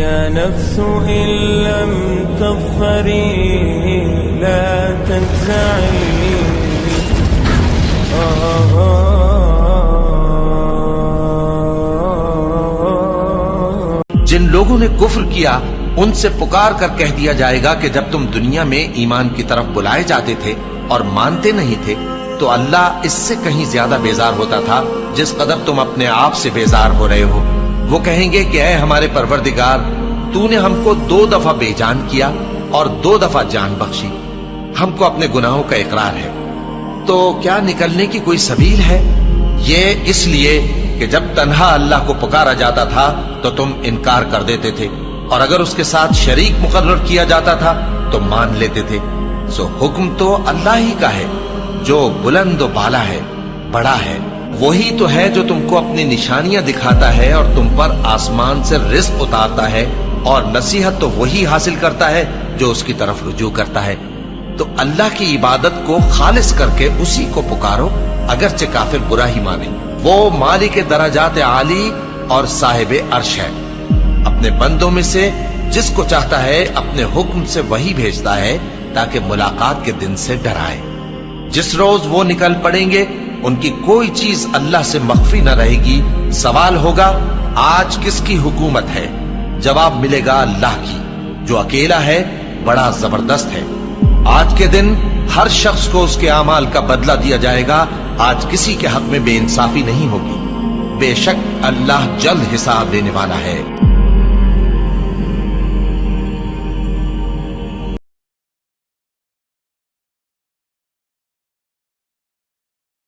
يا نفس إن لم تظفري لا تجزعي. جن لوگوں نے کفر کیا ان سے پکار کر کہہ دیا جائے گا کہ جب تم دنیا میں ایمان کی طرف بلائے جاتے تھے اور مانتے نہیں تھے تو اللہ اس سے کہیں زیادہ بیزار ہوتا تھا جس قدر تم اپنے آپ سے بیزار ہو رہے ہو. وہ کہیں گے کہ اے ہمارے پروردگار، تو نے ہم کو 2 دفعہ بے جان کیا اور 2 دفعہ جان بخشی. ہم کو اپنے گناہوں کا اقرار ہے، تو کیا نکلنے کی کوئی سبیل ہے؟ یہ اس لیے کہ جب تنہا اللہ کو پکارا جاتا تھا تو تم انکار کر دیتے تھے، اور اگر اس کے ساتھ شریک مقرر کیا جاتا تھا تو مان لیتے تھے. سو حکم تو اللہ ہی کا ہے جو بلند و بالا ہے، بڑا ہے. وہی تو ہے جو تم کو اپنی نشانیاں دکھاتا ہے اور تم پر آسمان سے رزق اتارتا ہے، اور نصیحت تو وہی حاصل کرتا ہے جو اس کی طرف رجوع کرتا ہے. تو اللہ کی عبادت کو خالص کر کے اسی کو پکارو، اگرچہ کافر برا ہی مانے. وہ مالک درجات عالی اور صاحب عرش ہے. اپنے بندوں میں سے جس کو چاہتا ہے اپنے حکم سے وہی بھیجتا ہے تاکہ ملاقات کے دن سے ڈرائے. جس روز وہ نکل پڑیں گے ان کی کوئی چیز اللہ سے مخفی نہ رہے گی. سوال ہوگا آج کس کی حکومت ہے؟ جواب ملے گا اللہ کی، جو اکیلا ہے، بڑا زبردست ہے. آج کے دن ہر شخص کو اس کے اعمال کا بدلہ دیا جائے گا. آج کسی کے حق میں بے انصافی نہیں ہوگی. بے شک اللہ جلد حساب لینے والا ہے.